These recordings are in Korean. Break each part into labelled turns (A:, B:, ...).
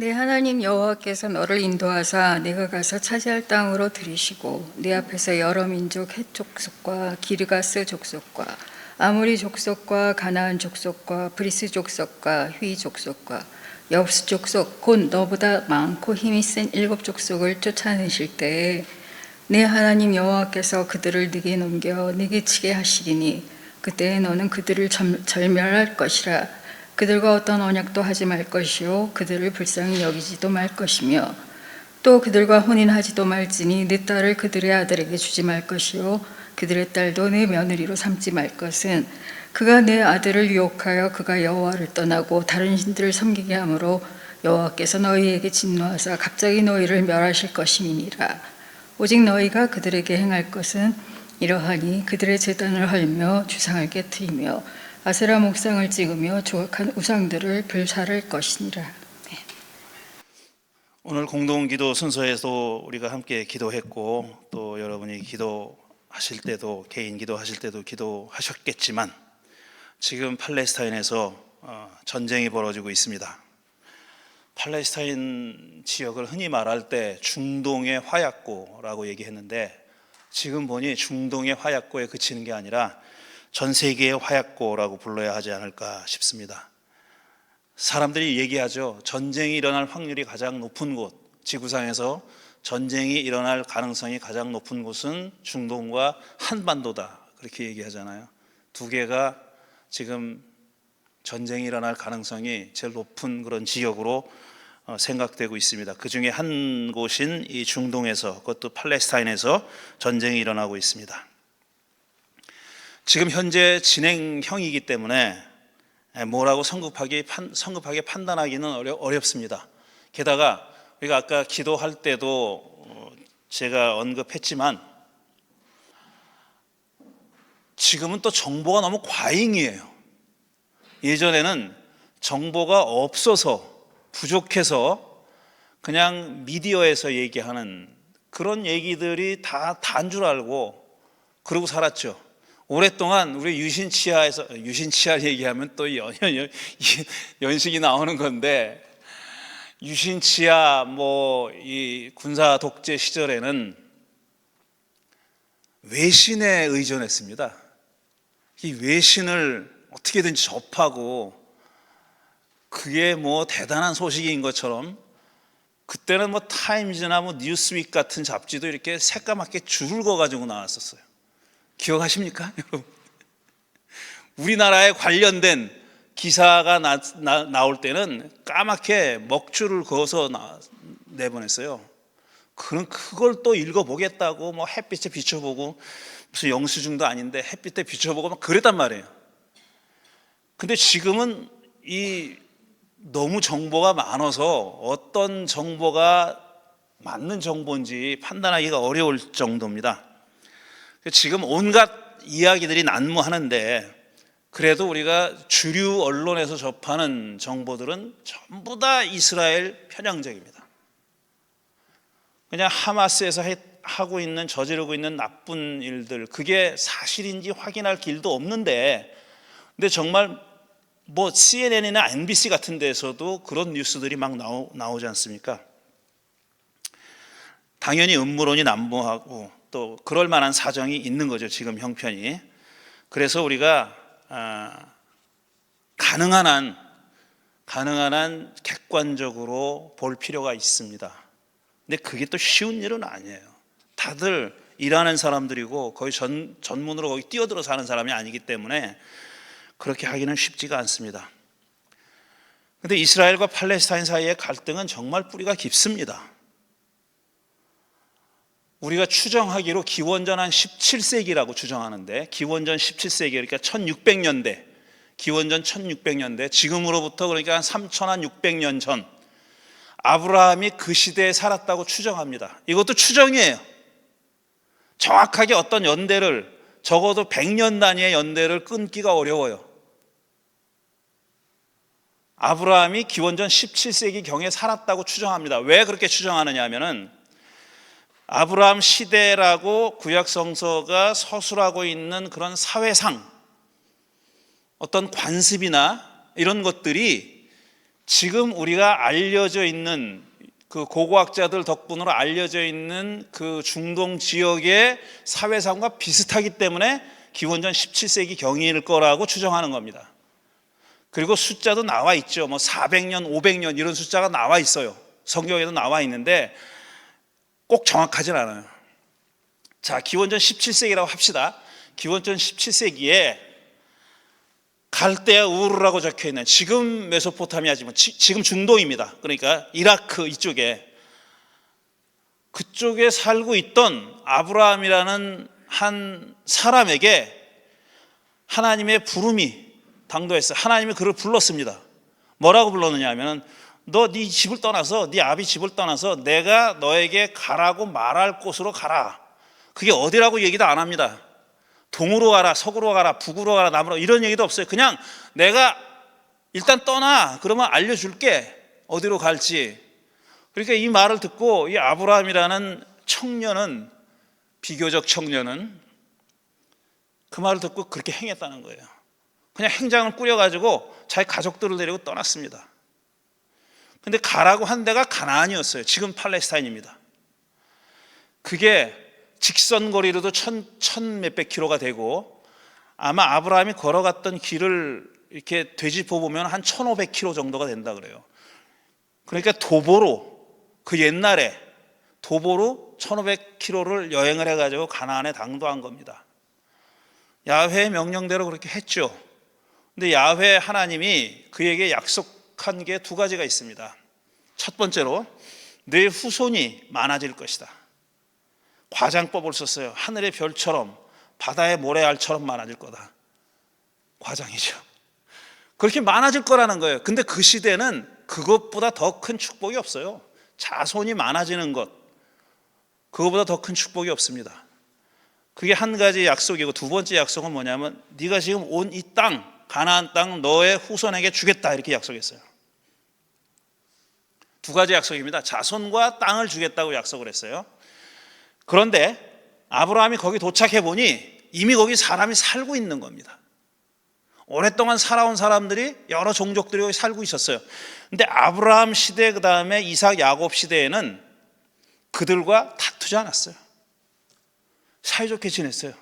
A: 내 하나님 여호와께서 너를 인도하사 내가 가서 차지할 땅으로 들이시고 네 앞에서 여러 민족 헷 족속과 기르가스 족속과 아모리 족속과 가나안 족속과 브리스 족속과 휘 족속과 여부스 족속 곧 너보다 많고 힘이 센 7족속을 쫓아내실 때에 내 하나님 여호와께서 그들을 네게 넘겨 네게 치게 하시리니 그때에 너는 그들을 절멸할 것이라. 그들과 어떤 언약도 하지 말 것이요 그들을 불쌍히 여기지도 말 것이며 또 그들과 혼인하지도 말지니 네 딸을 그들의 아들에게 주지 말 것이요 그들의 딸도 내 며느리로 삼지 말 것은 그가 내 아들을 유혹하여 그가 여호와를 떠나고 다른 신들을 섬기게 하므로 여호와께서 너희에게 진노하사 갑자기 너희를 멸하실 것임이니라. 오직 너희가 그들에게 행할 것은 이러하니 그들의 제단을 헐며 주상을 깨트리며 아세라 목상을 찍으며 조각한 우상들을 불사를 것이니라. 네.
B: 오늘 공동기도 순서에서 우리가 함께 기도했고 또 여러분이 기도하실 때도 개인 기도하실 때도 기도하셨겠지만 지금 팔레스타인에서 전쟁이 벌어지고 있습니다. 팔레스타인 지역을 흔히 말할 때 중동의 화약고라고 얘기했는데 지금 보니 중동의 화약고에 그치는 게 아니라 전 세계의 화약고라고 불러야 하지 않을까 싶습니다. 사람들이 얘기하죠. 전쟁이 일어날 확률이 가장 높은 곳, 지구상에서 전쟁이 일어날 가능성이 가장 높은 곳은 중동과 한반도다. 그렇게 얘기하잖아요. 두 개가 지금 전쟁이 일어날 가능성이 제일 높은 그런 지역으로 생각되고 있습니다. 그 중에 한 곳인 이 중동에서, 그것도 팔레스타인에서 전쟁이 일어나고 있습니다. 지금 현재 진행형이기 때문에 뭐라고 성급하게 판단하기는 어렵습니다. 게다가 우리가 아까 기도할 때도 제가 언급했지만 지금은 또 정보가 너무 과잉이에요. 예전에는 정보가 없어서 부족해서 그냥 미디어에서 얘기하는 그런 얘기들이 다 단 줄 알고 그러고 살았죠. 오랫동안 우리 유신치하 얘기하면 또 연식이 나오는 건데 유신치하 이 군사 독재 시절에는 외신에 의존했습니다. 이 외신을 어떻게든지 접하고 그게 대단한 소식인 것처럼 그때는 타임즈나 뉴스윅 같은 잡지도 이렇게 새까맣게 줄을 그어가지고 나왔었어요. 기억하십니까, 여러분? 우리나라에 관련된 기사가 나올 때는 까맣게 먹줄을 그어서 내보냈어요. 그걸 또 읽어보겠다고 햇빛에 비춰보고 무슨 영수증도 아닌데 햇빛에 비춰보고 막 그랬단 말이에요. 근데 지금은 너무 정보가 많아서 어떤 정보가 맞는 정보인지 판단하기가 어려울 정도입니다. 지금 온갖 이야기들이 난무하는데 그래도 우리가 주류 언론에서 접하는 정보들은 전부 다 이스라엘 편향적입니다. 그냥 하마스에서 저지르고 있는 나쁜 일들, 그게 사실인지 확인할 길도 없는데, 근데 정말 CNN이나 MBC 같은 데서도 그런 뉴스들이 막 나오지 않습니까? 당연히 음모론이 난무하고 또 그럴 만한 사정이 있는 거죠, 지금 형편이. 그래서 우리가 가능한 한 객관적으로 볼 필요가 있습니다. 근데 그게 또 쉬운 일은 아니에요. 다들 일하는 사람들이고 거의 전문으로 거기 뛰어들어 사는 사람이 아니기 때문에 그렇게 하기는 쉽지가 않습니다. 그런데 이스라엘과 팔레스타인 사이의 갈등은 정말 뿌리가 깊습니다. 우리가 추정하기로 기원전 한 17세기라고 추정하는데, 기원전 17세기, 그러니까 1600년대, 기원전 1600년대, 지금으로부터 그러니까 한 3600년 전 아브라함이 그 시대에 살았다고 추정합니다. 이것도 추정이에요. 정확하게 어떤 연대를, 적어도 100년 단위의 연대를 끊기가 어려워요. 아브라함이 기원전 17세기 경에 살았다고 추정합니다. 왜 그렇게 추정하느냐 하면은 아브라함 시대라고 구약 성서가 서술하고 있는 그런 사회상, 어떤 관습이나 이런 것들이 지금 우리가 알려져 있는 그 고고학자들 덕분으로 알려져 있는 그 중동 지역의 사회상과 비슷하기 때문에 기원전 17세기 경일 거라고 추정하는 겁니다. 그리고 숫자도 나와 있죠. 뭐 400년, 500년 이런 숫자가 나와 있어요. 성경에도 나와 있는데 꼭 정확하진 않아요. 자, 기원전 17세기라고 합시다. 기원전 17세기에 갈대아 우르라고 적혀 있는, 지금 메소포타미아지만 지금 중동입니다. 그러니까 이라크 이쪽에, 그쪽에 살고 있던 아브라함이라는 한 사람에게 하나님의 부름이 당도했어요. 하나님이 그를 불렀습니다. 뭐라고 불렀느냐 하면, 너 네 집을 떠나서, 네 아비 집을 떠나서 내가 너에게 가라고 말할 곳으로 가라. 그게 어디라고 얘기도 안 합니다. 동으로 가라, 서구로 가라, 북으로 가라, 남으로, 이런 얘기도 없어요. 그냥 내가 일단 떠나, 그러면 알려줄게 어디로 갈지. 그러니까 이 말을 듣고 이 아브라함이라는 청년은, 비교적 청년은 그 말을 듣고 그렇게 행했다는 거예요. 그냥 행장을 꾸려가지고 자기 가족들을 데리고 떠났습니다. 근데 가라고 한 데가 가나안이었어요. 지금 팔레스타인입니다. 그게 직선 거리로도 천 몇백 킬로가 되고, 아마 아브라함이 걸어갔던 길을 이렇게 되짚어 보면 한 1500킬로 정도가 된다 그래요. 그러니까 도보로, 그 옛날에 도보로 1500킬로를 여행을 해가지고 가나안에 당도한 겁니다. 야훼의 명령대로 그렇게 했죠. 근데 야훼 하나님이 그에게 약속한 게 두 가지가 있습니다. 첫 번째로, 내 후손이 많아질 것이다. 과장법을 썼어요. 하늘의 별처럼, 바다의 모래알처럼 많아질 거다. 과장이죠. 그렇게 많아질 거라는 거예요. 근데 그 시대는 그것보다 더 큰 축복이 없어요. 자손이 많아지는 것, 그것보다 더 큰 축복이 없습니다. 그게 한 가지 약속이고, 두 번째 약속은 뭐냐면, 네가 지금 온 이 땅, 가나안 땅 너의 후손에게 주겠다, 이렇게 약속했어요. 두 가지 약속입니다. 자손과 땅을 주겠다고 약속을 했어요. 그런데 아브라함이 거기 도착해 보니 이미 거기 사람이 살고 있는 겁니다. 오랫동안 살아온 사람들이, 여러 종족들이 거기 살고 있었어요. 근데 아브라함 시대, 그 다음에 이삭, 야곱 시대에는 그들과 다투지 않았어요. 사이좋게 지냈어요.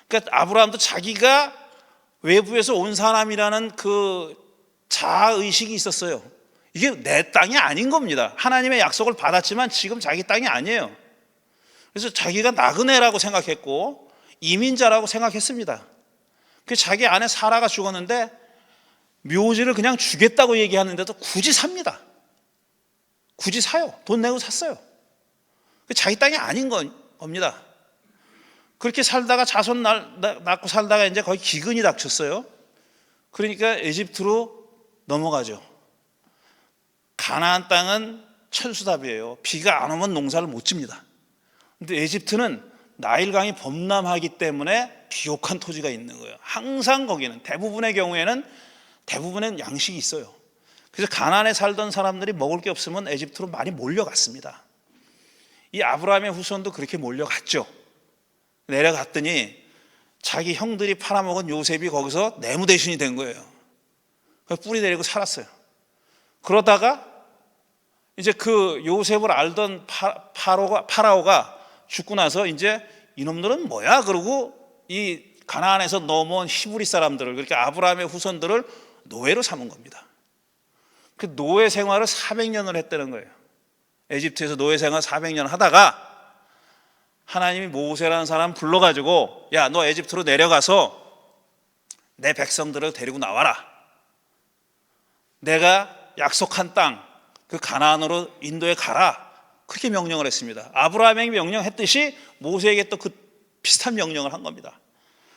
B: 그러니까 아브라함도 자기가 외부에서 온 사람이라는 그 자아의식이 있었어요. 이게 내 땅이 아닌 겁니다. 하나님의 약속을 받았지만 지금 자기 땅이 아니에요. 그래서 자기가 나그네라고 생각했고 이민자라고 생각했습니다. 그래서 자기 아내 사라가 죽었는데 묘지를 그냥 주겠다고 얘기하는데도 굳이 삽니다. 굳이 사요. 돈 내고 샀어요. 자기 땅이 아닌 겁니다. 그렇게 살다가 자손 낳고 살다가 이제 거의 기근이 닥쳤어요. 그러니까 에집트로 넘어가죠. 가나안 땅은 천수답이에요. 비가 안 오면 농사를 못 집니다. 근데 에집트는 나일강이 범람하기 때문에 비옥한 토지가 있는 거예요. 항상 거기는, 대부분의 경우에는 대부분의 양식이 있어요. 그래서 가나안에 살던 사람들이 먹을 게 없으면 에집트로 많이 몰려갔습니다. 이 아브라함의 후손도 그렇게 몰려갔죠. 내려갔더니 자기 형들이 팔아먹은 요셉이 거기서 내무 대신이 된 거예요. 뿌리 내리고 살았어요. 그러다가 이제 그 요셉을 알던 파라오가 죽고 나서 이제 이놈들은 뭐야? 그러고 이 가나안에서 넘어온 히브리 사람들을, 그렇게 아브라함의 후손들을 노예로 삼은 겁니다. 그 노예 생활을 400년을 했다는 거예요. 에집트에서 노예 생활 400년 하다가 하나님이 모세라는 사람 불러가지고, 야, 너 에집트로 내려가서 내 백성들을 데리고 나와라. 내가 약속한 땅, 그 가나안으로 인도에 가라. 그렇게 명령을 했습니다. 아브라함에게 명령했듯이 모세에게 또 그 비슷한 명령을 한 겁니다.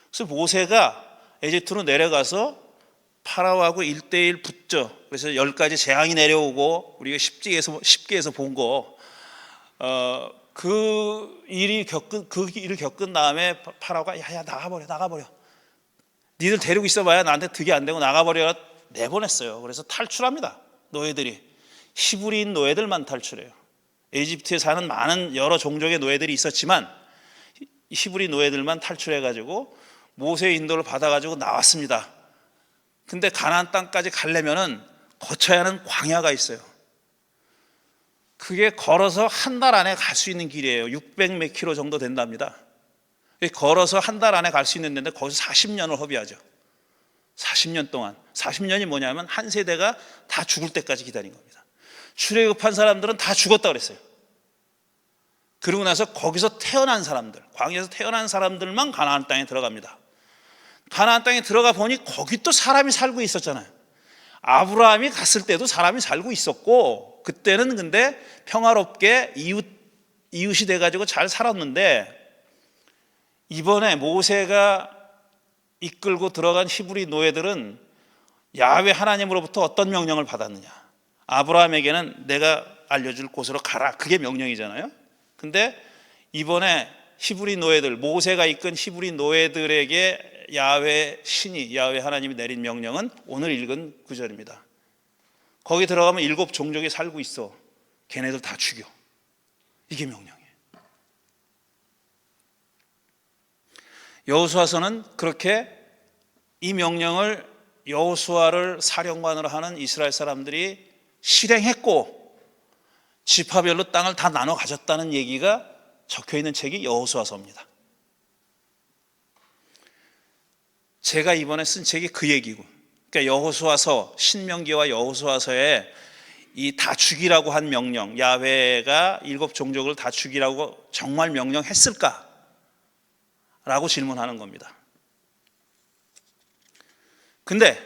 B: 그래서 모세가 에집트로 내려가서 파라오하고 1대1 붙죠. 그래서 10가지 재앙이 내려오고, 우리가 10기에서 본 거, 그 일을 겪은 다음에 파라오가 야 나가버려. 니들 데리고 있어봐야 나한테 득이 안 되고 나가버려. 내보냈어요. 그래서 탈출합니다. 노예들이. 히브리인 노예들만 탈출해요. 에집트에 사는 많은 여러 종족의 노예들이 있었지만 히브리 노예들만 탈출해가지고 모세의 인도를 받아가지고 나왔습니다. 근데 가나안 땅까지 가려면은 거쳐야 하는 광야가 있어요. 그게 걸어서 한 달 안에 갈 수 있는 길이에요. 600 몇 킬로 정도 된답니다. 걸어서 한 달 안에 갈 수 있는 데인데 거기서 40년을 허비하죠. 40년 동안. 40년이 뭐냐면 한 세대가 다 죽을 때까지 기다린 겁니다. 출애굽한 사람들은 다 죽었다 그랬어요. 그러고 나서 거기서 태어난 사람들, 광야에서 태어난 사람들만 가나안 땅에 들어갑니다. 가나안 땅에 들어가 보니 거기 또 사람이 살고 있었잖아요. 아브라함이 갔을 때도 사람이 살고 있었고, 그때는 근데 평화롭게 이웃이 돼가지고 잘 살았는데, 이번에 모세가 이끌고 들어간 히브리 노예들은 야훼 하나님으로부터 어떤 명령을 받았느냐? 아브라함에게는 내가 알려줄 곳으로 가라, 그게 명령이잖아요. 근데 이번에 히브리 노예들, 모세가 이끈 히브리 노예들에게 야훼 신이, 야훼 하나님이 내린 명령은 오늘 읽은 구절입니다. 거기 들어가면 7 종족이 살고 있어. 걔네들 다 죽여. 이게 명령이에요. 여호수아서는 그렇게 이 명령을 여호수아를 사령관으로 하는 이스라엘 사람들이 실행했고, 지파별로 땅을 다 나눠 가졌다는 얘기가 적혀 있는 책이 여호수아서입니다. 제가 이번에 쓴 책이 그 얘기고, 그러니까 여호수아서, 신명기와 여호수아서에 이 다 죽이라고 한 명령, 야훼가 7 종족을 다 죽이라고 정말 명령했을까? 라고 질문하는 겁니다. 근데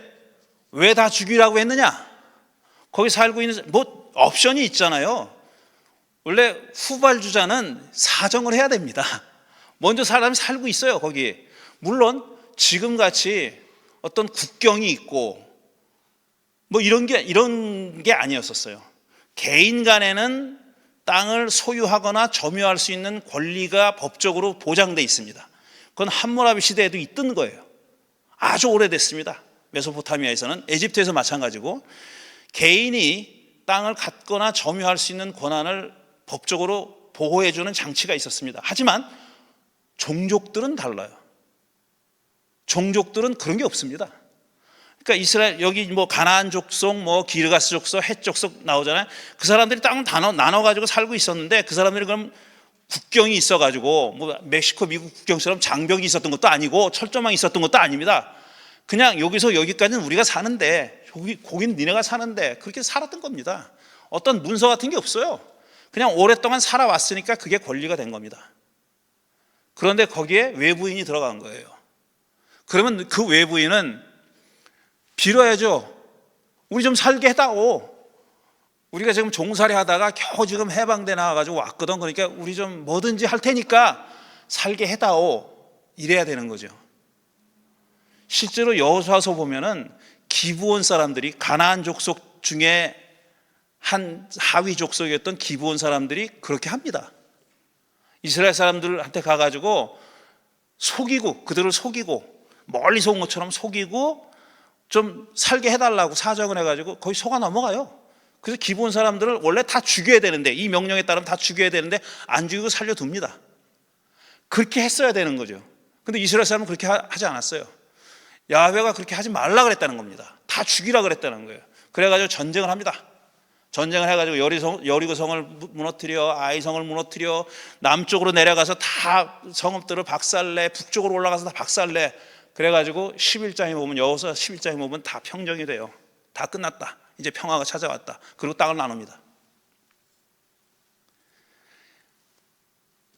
B: 왜 다 죽이라고 했느냐? 거기 살고 있는 뭐 옵션이 있잖아요. 원래 후발주자는 사정을 해야 됩니다. 먼저 사람이 살고 있어요, 거기. 물론 지금같이 어떤 국경이 있고 뭐 이런 게 아니었었어요. 개인 간에는 땅을 소유하거나 점유할 수 있는 권리가 법적으로 보장돼 있습니다. 그건 함무라비 시대에도 있던 거예요. 아주 오래됐습니다. 메소포타미아에서는, 에집트에서 마찬가지고, 개인이 땅을 갖거나 점유할 수 있는 권한을 법적으로 보호해주는 장치가 있었습니다. 하지만 종족들은 달라요. 종족들은 그런 게 없습니다. 그러니까 이스라엘, 여기 뭐 가나안 족속, 뭐 기르가스 족속, 헷 족속 나오잖아요. 그 사람들이 땅을 나눠가지고 살고 있었는데, 그 사람들이 그럼 국경이 있어가지고 뭐 멕시코, 미국 국경처럼 장벽이 있었던 것도 아니고 철조망이 있었던 것도 아닙니다. 그냥 여기서 여기까지는 우리가 사는데, 거기는 니네가 사는데, 그렇게 살았던 겁니다. 어떤 문서 같은 게 없어요. 그냥 오랫동안 살아왔으니까 그게 권리가 된 겁니다. 그런데 거기에 외부인이 들어간 거예요. 그러면 그 외부인은 빌어야죠. 우리 좀 살게 해다오. 우리가 지금 종살이 하다가 겨우 지금 해방돼 나와가지고 왔거든. 그러니까 우리 좀 뭐든지 할 테니까 살게 해다오. 이래야 되는 거죠. 실제로 여호수아서 보면은 기브온 사람들이, 가나안 족속 중에 한 하위 족속이었던 기브온 사람들이 그렇게 합니다. 이스라엘 사람들한테 가가지고 속이고, 그들을 속이고, 멀리서 온 것처럼 속이고 좀 살게 해달라고 사정을 해가지고 거의 속아 넘어가요. 그래서 기브온 사람들을 원래 다 죽여야 되는데, 이 명령에 따르면 다 죽여야 되는데 안 죽이고 살려둡니다. 그렇게 했어야 되는 거죠. 근데 이스라엘 사람은 그렇게 하지 않았어요. 야훼가 그렇게 하지 말라 그랬다는 겁니다. 다 죽이라 그랬다는 거예요. 그래가지고 전쟁을 합니다. 전쟁을 해가지고 여리고성을 무너뜨려, 아이성을 무너뜨려, 남쪽으로 내려가서 다 성읍들을 박살내, 북쪽으로 올라가서 다 박살내. 그래가지고 11장에 보면, 여호수아 11장에 보면 다 평정이 돼요. 다 끝났다. 이제 평화가 찾아왔다. 그리고 땅을 나눕니다.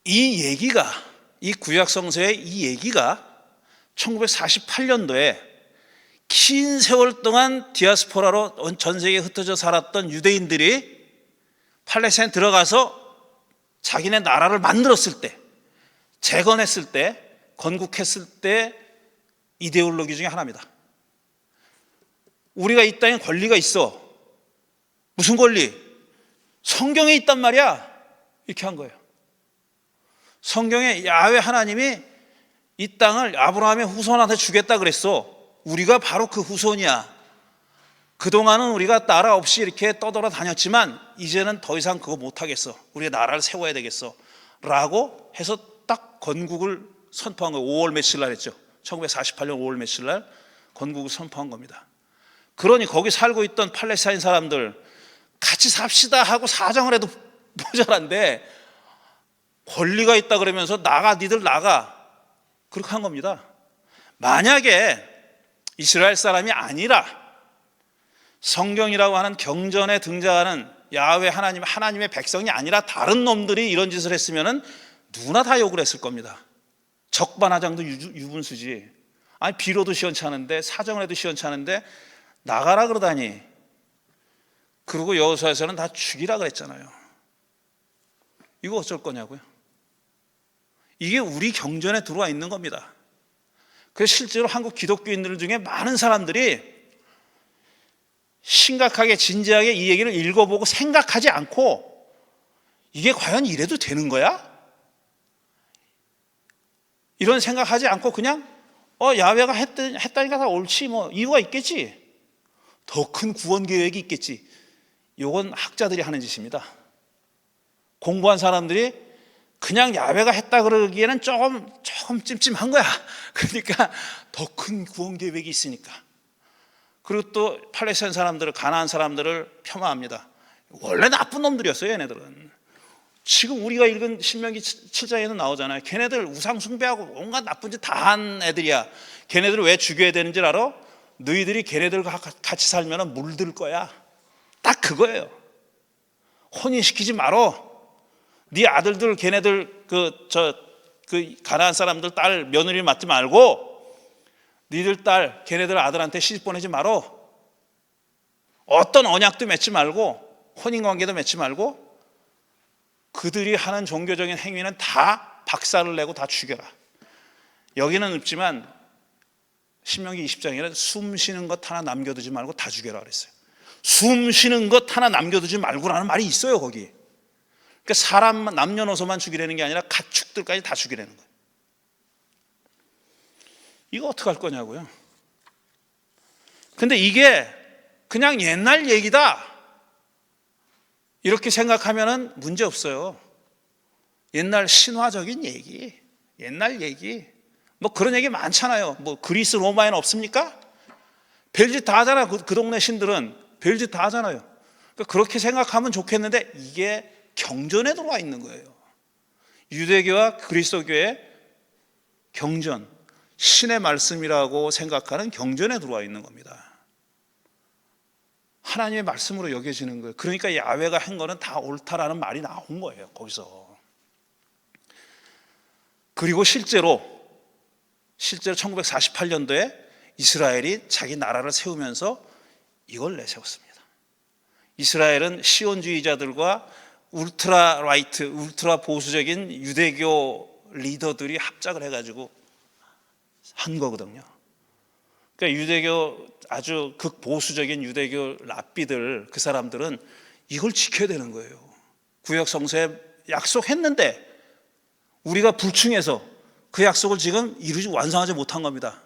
B: 이 얘기가, 이 구약성서의 이 얘기가 1948년도에 긴 세월 동안 디아스포라로 전 세계에 흩어져 살았던 유대인들이 팔레스타인에 들어가서 자기네 나라를 만들었을 때, 재건했을 때, 건국했을 때 이데올로기 중에 하나입니다. 우리가 이 땅에 권리가 있어. 무슨 권리? 성경에 있단 말이야. 이렇게 한 거예요. 성경에 야훼 하나님이 이 땅을 아브라함의 후손한테 주겠다 그랬어. 우리가 바로 그 후손이야. 그동안은 우리가 나라 없이 이렇게 떠돌아 다녔지만 이제는 더 이상 그거 못하겠어. 우리가 나라를 세워야 되겠어 라고 해서 딱 건국을 선포한 거예요. 5월 며칠 날 했죠. 1948년 5월 며칠 날 건국을 선포한 겁니다. 그러니 거기 살고 있던 팔레스타인 사람들 같이 삽시다 하고 사정을 해도 모자란데 권리가 있다 그러면서 나가, 니들 나가, 그렇게 한 겁니다. 만약에 이스라엘 사람이 아니라 성경이라고 하는 경전에 등장하는 야훼 하나님의 백성이 아니라 다른 놈들이 이런 짓을 했으면 누구나 다 욕을 했을 겁니다. 적반하장도 유분수지. 아니 비로도 시원찮은데, 사정을 해도 시원찮은데 나가라 그러다니. 그리고 여호수아에서는 다 죽이라 그랬잖아요. 이거 어쩔 거냐고요. 이게 우리 경전에 들어와 있는 겁니다. 그래서 실제로 한국 기독교인들 중에 많은 사람들이 심각하게 진지하게 이 얘기를 읽어보고 생각하지 않고 이게 과연 이래도 되는 거야? 이런 생각하지 않고 그냥 야훼가 했다니까 다 옳지, 뭐 이유가 있겠지, 더 큰 구원 계획이 있겠지. 이건 학자들이 하는 짓입니다. 공부한 사람들이 그냥 야훼가 했다 그러기에는 조금 찜찜한 거야. 그러니까 더 큰 구원 계획이 있으니까. 그리고 또 팔레스타인 사람들을, 가나안 사람들을 폄하합니다. 원래 나쁜 놈들이었어요, 얘네들은. 지금 우리가 읽은 신명기 7장에도 나오잖아요. 걔네들 우상 숭배하고 온갖 나쁜 짓 다 한 애들이야. 걔네들을 왜 죽여야 되는지 알아? 너희들이 걔네들과 같이 살면 물들 거야. 딱 그거예요. 혼인시키지 말어. 네 아들들 걔네들 그 가나안 사람들 딸 며느리 맞지 말고 니들 딸 걔네들 아들한테 시집 보내지 말어. 어떤 언약도 맺지 말고 혼인관계도 맺지 말고 그들이 하는 종교적인 행위는 다 박살을 내고 다 죽여라. 여기는 없지만 신명기 20장에는 숨 쉬는 것 하나 남겨두지 말고 다 죽여라 그랬어요. 숨 쉬는 것 하나 남겨두지 말고라는 말이 있어요, 거기. 그러니까 사람만, 남녀노소만 죽이려는 게 아니라 가축들까지 다 죽이려는 거예요. 이거 어떡할 거냐고요. 근데 이게 그냥 옛날 얘기다 이렇게 생각하면은 문제 없어요. 옛날 신화적인 얘기, 옛날 얘기, 뭐 그런 얘기 많잖아요. 뭐 그리스 로마에는 없습니까? 별짓 다 하잖아요. 그 동네 신들은 별짓 다 하잖아요. 그러니까 그렇게 생각하면 좋겠는데 이게 경전에 들어와 있는 거예요. 유대교와 그리스도교의 경전, 신의 말씀이라고 생각하는 경전에 들어와 있는 겁니다. 하나님의 말씀으로 여겨지는 거예요. 그러니까 야훼가 한 거는 다 옳다라는 말이 나온 거예요, 거기서. 그리고 실제로 1948년도에 이스라엘이 자기 나라를 세우면서 이걸 내세웠습니다. 이스라엘은 시온주의자들과 울트라 라이트, 울트라 보수적인 유대교 리더들이 합작을 해가지고 한 거거든요. 그러니까 유대교 아주 극보수적인 유대교 랍비들, 그 사람들은 이걸 지켜야 되는 거예요. 구약 성서에 약속했는데 우리가 불충해서 그 약속을 지금 완성하지 못한 겁니다.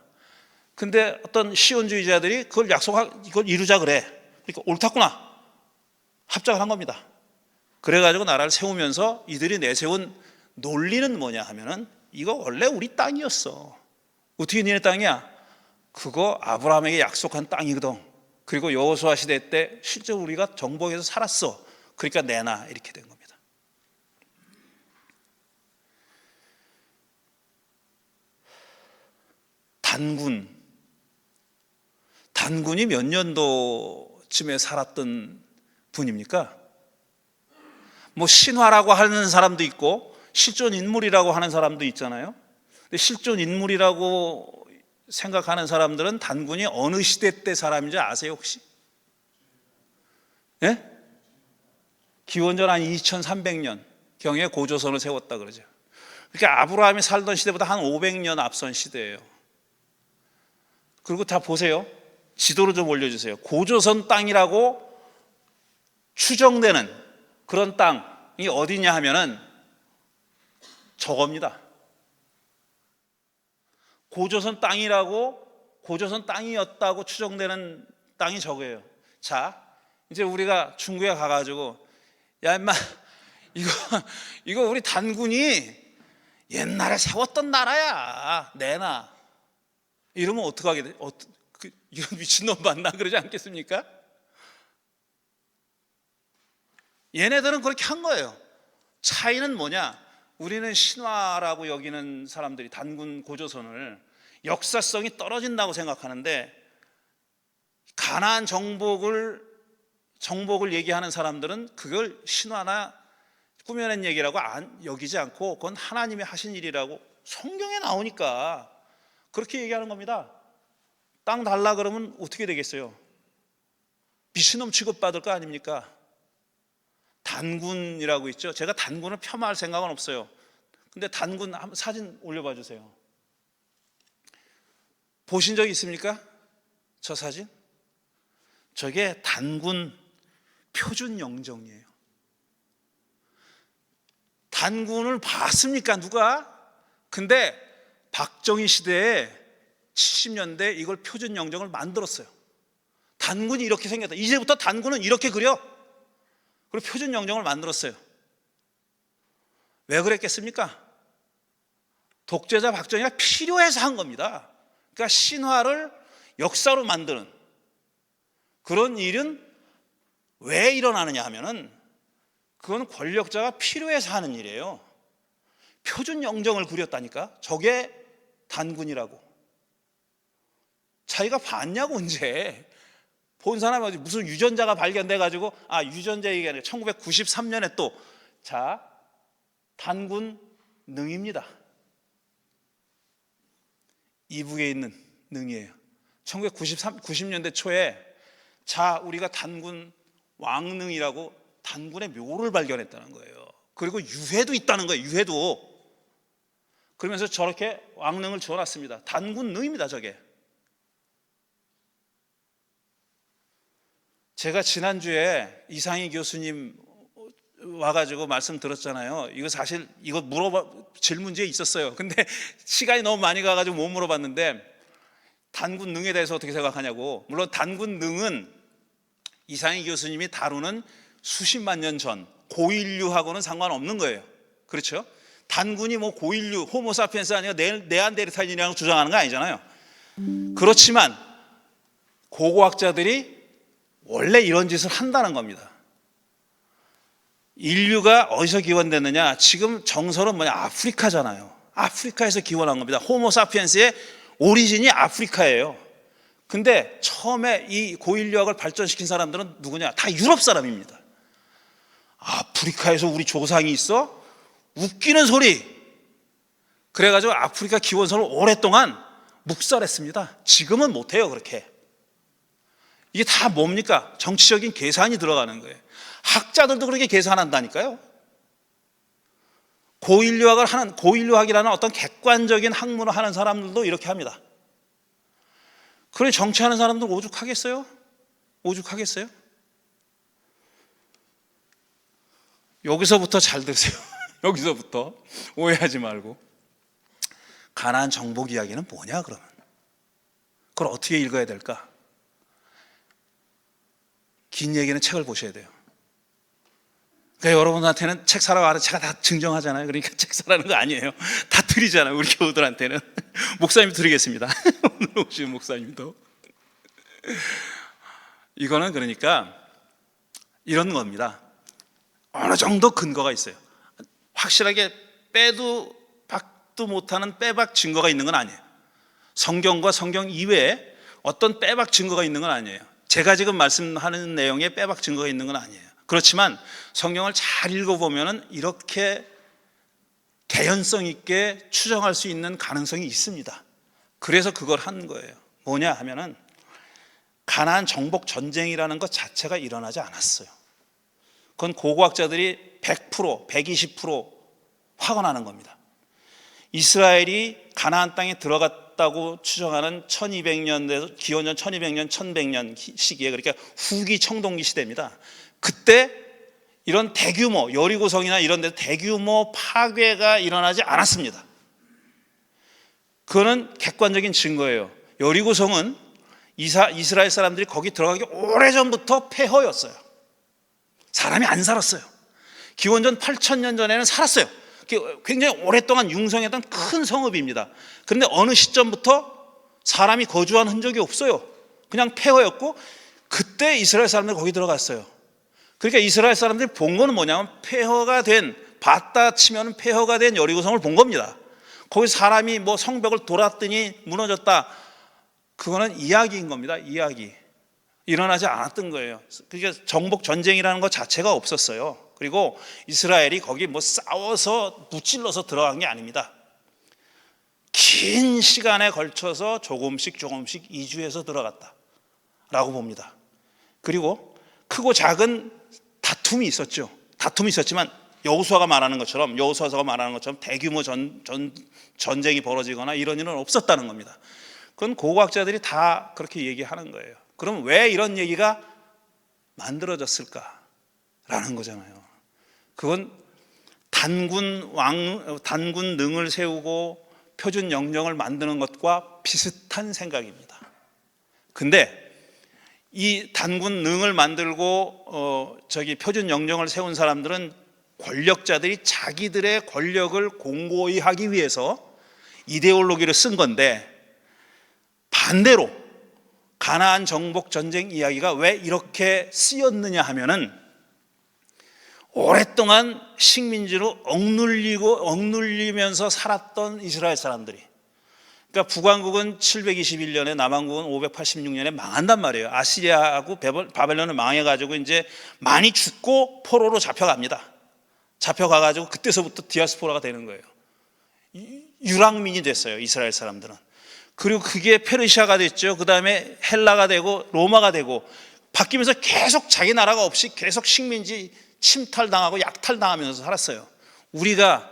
B: 근데 어떤 시온주의자들이 이걸 이루자 그래. 그러니까 옳았구나. 합작을 한 겁니다. 그래가지고 나라를 세우면서 이들이 내세운 논리는 뭐냐 하면은 이거 원래 우리 땅이었어. 어떻게 니네 땅이야? 그거 아브라함에게 약속한 땅이거든. 그리고 여호수아 시대 때 실제로 우리가 정복해서 살았어. 그러니까 내놔, 이렇게 된 겁니다. 단군이 몇 년도쯤에 살았던 분입니까? 뭐 신화라고 하는 사람도 있고 실존 인물이라고 하는 사람도 있잖아요. 근데 실존 인물이라고 생각하는 사람들은 단군이 어느 시대 때 사람인지 아세요, 혹시? 예? 기원전 한 2300년 경에 고조선을 세웠다 그러죠. 그러니까 아브라함이 살던 시대보다 한 500년 앞선 시대예요. 그리고 다 보세요. 지도를 좀 올려주세요. 고조선 땅이라고 추정되는 그런 땅이 어디냐 하면은 저겁니다. 고조선 땅이었다고 추정되는 땅이 저거예요. 자, 이제 우리가 중국에 가가지고 야 임마 이거 우리 단군이 옛날에 세웠던 나라야, 내놔. 이러면 어떡하게 돼? 이런 미친놈 봤나 그러지 않겠습니까? 얘네들은 그렇게 한 거예요. 차이는 뭐냐? 우리는 신화라고 여기는 사람들이 단군 고조선을 역사성이 떨어진다고 생각하는데, 가나안 정복을 얘기하는 사람들은 그걸 신화나 꾸며낸 얘기라고 여기지 않고 그건 하나님이 하신 일이라고 성경에 나오니까 그렇게 얘기하는 겁니다. 땅 달라 그러면 어떻게 되겠어요? 미친놈 취급받을 거 아닙니까? 단군이라고 있죠. 제가 단군을 폄하할 생각은 없어요. 근데 단군 사진 올려봐 주세요. 보신 적 있습니까? 저 사진? 저게 단군 표준 영정이에요. 단군을 봤습니까 누가? 근데 박정희 시대에 70년대 이걸 표준 영정을 만들었어요. 단군이 이렇게 생겼다. 이제부터 단군은 이렇게 그려. 그리고 표준 영정을 만들었어요. 왜 그랬겠습니까? 독재자 박정희가 필요해서 한 겁니다. 그러니까 신화를 역사로 만드는 그런 일은 왜 일어나느냐 하면은 그건 권력자가 필요해서 하는 일이에요. 표준 영정을 그렸다니까. 저게 단군이라고. 자기가 봤냐고. 언제 본 사람이 어디 무슨 유전자가 발견돼 가지고 유전자 얘기 아니라 1993년에 또 단군 능입니다. 이북에 있는 능이에요. 90년대 초에 우리가 단군 왕능이라고 단군의 묘를 발견했다는 거예요. 그리고 유해도 있다는 거예요. 유해도. 그러면서 저렇게 왕능을 지어놨습니다. 단군 능입니다. 저게. 제가 지난주에 이상희 교수님 와가지고 말씀 들었잖아요. 이거 사실 질문지에 있었어요. 근데 시간이 너무 많이 가가지고 못 물어봤는데, 단군 능에 대해서 어떻게 생각하냐고. 물론 단군 능은 이상희 교수님이 다루는 수십만 년 전 고인류하고는 상관없는 거예요. 그렇죠? 단군이 뭐 고인류, 호모사피엔스 아니라 네안데르탈인이라고 주장하는 거 아니잖아요. 그렇지만 고고학자들이 원래 이런 짓을 한다는 겁니다. 인류가 어디서 기원됐느냐? 지금 정설은 뭐냐? 아프리카잖아요. 아프리카에서 기원한 겁니다. 호모사피엔스의 오리진이 아프리카예요. 근데 처음에 이 고인류학을 발전시킨 사람들은 누구냐? 다 유럽 사람입니다. 아프리카에서 우리 조상이 있어? 웃기는 소리. 그래가지고 아프리카 기원설을 오랫동안 묵살했습니다. 지금은 못해요 그렇게. 이게 다 뭡니까? 정치적인 계산이 들어가는 거예요. 학자들도 그렇게 계산한다니까요. 고인류학이라는 어떤 객관적인 학문을 하는 사람들도 이렇게 합니다. 그래 정치하는 사람들 오죽하겠어요? 오죽하겠어요? 여기서부터 잘 들으세요. 여기서부터 오해하지 말고. 가나안 정복 이야기는 뭐냐 그러면? 그걸 어떻게 읽어야 될까? 긴 얘기는 책을 보셔야 돼요. 그러니까 여러분한테는 책 사라고 하는 제가 다 증정하잖아요. 그러니까 책 사라는 거 아니에요. 다 드리잖아요. 우리 교우들한테는. 목사님 드리겠습니다. 오늘 오신 목사님도. 이거는 그러니까 이런 겁니다. 어느 정도 근거가 있어요. 확실하게 빼도 박도 못하는 빼박 증거가 있는 건 아니에요. 성경과 성경 이외에 어떤 빼박 증거가 있는 건 아니에요. 제가 지금 말씀하는 내용에 빼박 증거가 있는 건 아니에요. 그렇지만 성경을 잘 읽어보면 이렇게 개연성 있게 추정할 수 있는 가능성이 있습니다. 그래서 그걸 한 거예요. 뭐냐 하면은 가나안 정복 전쟁이라는 것 자체가 일어나지 않았어요. 그건 고고학자들이 100%, 120% 확언하는 겁니다. 이스라엘이 가나안 땅에 들어갔다고 추정하는 1200년, 기원전 1200년, 1100년 시기에, 그러니까 후기 청동기 시대입니다. 그때 이런 대규모, 여리고성이나 이런 데서 대규모 파괴가 일어나지 않았습니다. 그거는 객관적인 증거예요. 여리고성은 이스라엘 사람들이 거기 들어가기 오래전부터 폐허였어요. 사람이 안 살았어요. 기원전 8000년 전에는 살았어요. 굉장히 오랫동안 융성했던 큰 성읍입니다. 그런데 어느 시점부터 사람이 거주한 흔적이 없어요. 그냥 폐허였고 그때 이스라엘 사람들이 거기 들어갔어요. 그러니까 이스라엘 사람들이 본 거는 뭐냐면 폐허가 된, 봤다 치면 폐허가 된 여리고성을 본 겁니다. 거기 사람이 뭐 성벽을 돌았더니 무너졌다. 그거는 이야기인 겁니다. 이야기. 일어나지 않았던 거예요. 그러니까 정복 전쟁이라는 것 자체가 없었어요. 그리고 이스라엘이 거기 뭐 싸워서 무찔러서 들어간 게 아닙니다. 긴 시간에 걸쳐서 조금씩 이주해서 들어갔다라고 봅니다. 그리고 크고 작은 다툼이 있었죠. 다툼이 있었지만 여호수아가 말하는 것처럼 대규모 전쟁이 벌어지거나 이런 일은 없었다는 겁니다. 그건 고고학자들이 다 그렇게 얘기하는 거예요. 그럼 왜 이런 얘기가 만들어졌을까라는 거잖아요. 그건 단군 능을 세우고 표준 영령을 만드는 것과 비슷한 생각입니다. 근데 이 단군 능을 만들고 표준 영령을 세운 사람들은 권력자들이 자기들의 권력을 공고히 하기 위해서 이데올로기를 쓴 건데, 반대로 가나안 정복 전쟁 이야기가 왜 이렇게 쓰였느냐 하면은 오랫동안 식민지로 억눌리면서 살았던 이스라엘 사람들이, 그러니까 북왕국은 721년에 남왕국은 586년에 망한단 말이에요. 아시리아하고 바벨론을 망해가지고 이제 많이 죽고 포로로 잡혀갑니다. 잡혀가가지고 그때서부터 디아스포라가 되는 거예요. 유랑민이 됐어요, 이스라엘 사람들은. 그리고 그게 페르시아가 됐죠. 그 다음에 헬라가 되고 로마가 되고 바뀌면서 계속 자기 나라가 없이 계속 식민지 침탈당하고 약탈당하면서 살았어요. 우리가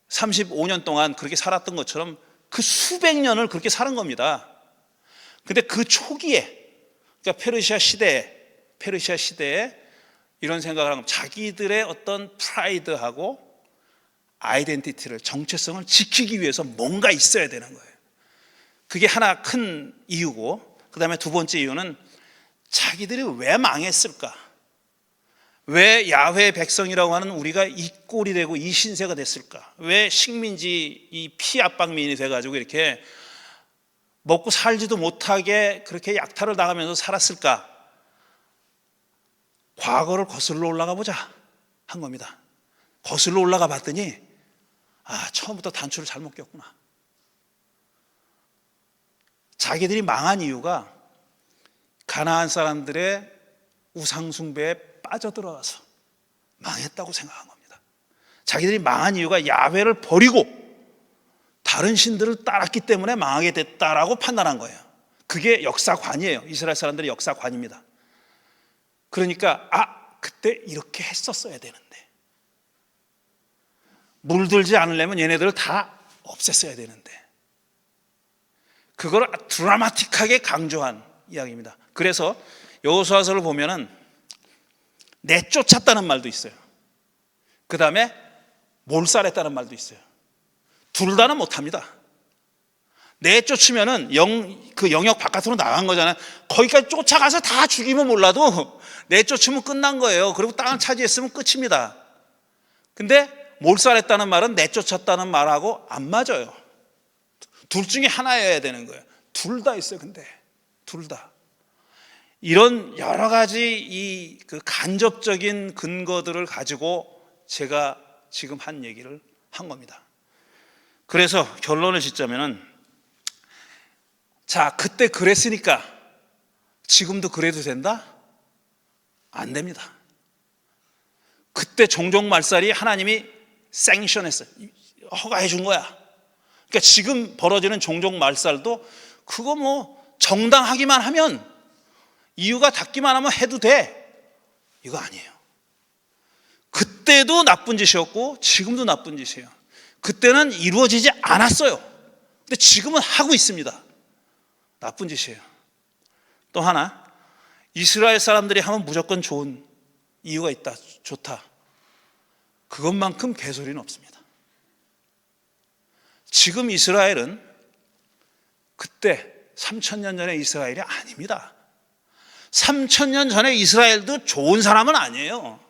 B: 35년 동안 그렇게 살았던 것처럼 그 수백 년을 그렇게 사는 겁니다. 근데 그 초기에, 그러니까 페르시아 시대에 이런 생각을 하면 자기들의 어떤 프라이드하고 아이덴티티를, 정체성을 지키기 위해서 뭔가 있어야 되는 거예요. 그게 하나 큰 이유고, 그 다음에 두 번째 이유는 자기들이 왜 망했을까? 왜 야훼 백성이라고 하는 우리가 이 꼴이 되고 이 신세가 됐을까? 왜 식민지 이 피압방민이 돼가지고 이렇게 먹고 살지도 못하게 그렇게 약탈을 당하면서 살았을까? 과거를 거슬러 올라가 보자 한 겁니다. 거슬러 올라가 봤더니 처음부터 단추를 잘못 꼈구나. 자기들이 망한 이유가 가나안 사람들의 우상숭배에 빠져들어가서 망했다고 생각한 겁니다. 자기들이 망한 이유가 야훼를 버리고 다른 신들을 따랐기 때문에 망하게 됐다라고 판단한 거예요. 그게 역사관이에요. 이스라엘 사람들의 역사관입니다. 그러니까 그때 이렇게 했었어야 되는데, 물들지 않으려면 얘네들을 다 없앴어야 되는데, 그걸 드라마틱하게 강조한 이야기입니다. 그래서 여호수아서를 보면은 내쫓았다는 말도 있어요. 그 다음에 몰살했다는 말도 있어요. 둘 다는 못합니다. 내쫓으면은 그 영역 바깥으로 나간 거잖아요. 거기까지 쫓아가서 다 죽이면 몰라도 내쫓으면 끝난 거예요. 그리고 땅을 차지했으면 끝입니다. 근데 몰살했다는 말은 내쫓았다는 말하고 안 맞아요. 둘 중에 하나여야 되는 거예요. 둘 다 있어요. 근데 둘 다. 이런 여러 가지 그 간접적인 근거들을 가지고 제가 지금 한 얘기를 한 겁니다. 그래서 결론을 짓자면은, 그때 그랬으니까 지금도 그래도 된다? 안 됩니다. 그때 종족 말살이 하나님이 생션했어요. 허가해 준 거야. 그러니까 지금 벌어지는 종족 말살도 그거 뭐 정당하기만 하면, 이유가 닿기만 하면 해도 돼, 이거 아니에요. 그때도 나쁜 짓이었고 지금도 나쁜 짓이에요. 그때는 이루어지지 않았어요. 근데 지금은 하고 있습니다. 나쁜 짓이에요. 또 하나, 이스라엘 사람들이 하면 무조건 좋은 이유가 있다, 좋다, 그것만큼 개소리는 없습니다. 지금 이스라엘은 그때 3000년 전의 이스라엘이 아닙니다. 3000년 전에 이스라엘도 좋은 사람은 아니에요.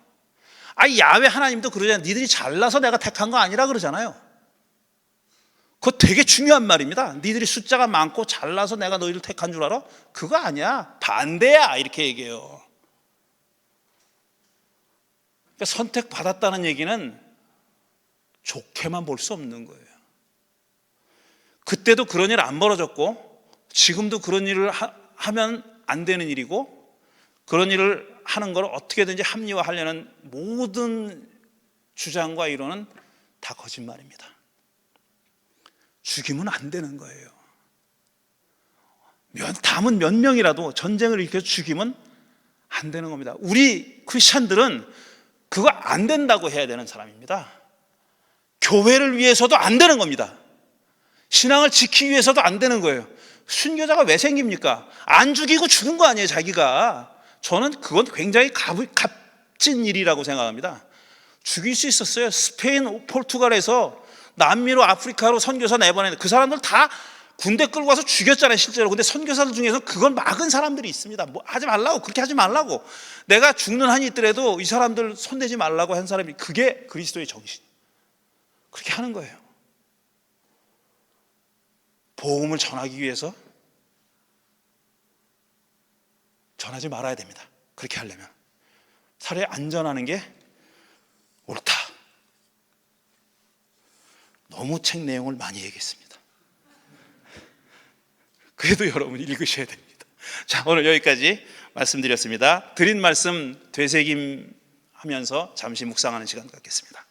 B: 야훼 하나님도 그러잖아요. 니들이 잘나서 내가 택한 거 아니라 그러잖아요. 그거 되게 중요한 말입니다. 니들이 숫자가 많고 잘나서 내가 너희를 택한 줄 알아? 그거 아니야. 반대야. 이렇게 얘기해요. 그러니까 선택받았다는 얘기는 좋게만 볼 수 없는 거예요. 그때도 그런 일 안 벌어졌고 지금도 그런 일을 하면 안 되는 일이고 그런 일을 하는 걸 어떻게든지 합리화하려는 모든 주장과 이론은 다 거짓말입니다. 죽이면 안 되는 거예요. 담은 몇 명이라도 전쟁을 일으켜서 죽이면 안 되는 겁니다. 우리 크리스찬들은 그거 안 된다고 해야 되는 사람입니다. 교회를 위해서도 안 되는 겁니다. 신앙을 지키기 위해서도 안 되는 거예요. 순교자가 왜 생깁니까? 안 죽이고 죽은 거 아니에요, 자기가. 저는 그건 굉장히 값진 일이라고 생각합니다. 죽일 수 있었어요. 스페인, 포르투갈에서 남미로 아프리카로 선교사 내보내는 그 사람들 다 군대 끌고 와서 죽였잖아요, 실제로. 근데 선교사들 중에서 그걸 막은 사람들이 있습니다. 뭐 하지 말라고, 그렇게 하지 말라고. 내가 죽는 한이 있더라도 이 사람들 손대지 말라고 한 사람이, 그게 그리스도의 정신. 그렇게 하는 거예요. 복음을 전하기 위해서 전하지 말아야 됩니다. 그렇게 하려면 차라리 안전하는 게 옳다. 너무 책 내용을 많이 얘기했습니다. 그래도 여러분 읽으셔야 됩니다. 자, 오늘 여기까지 말씀드렸습니다. 드린 말씀 되새김하면서 잠시 묵상하는 시간 갖겠습니다.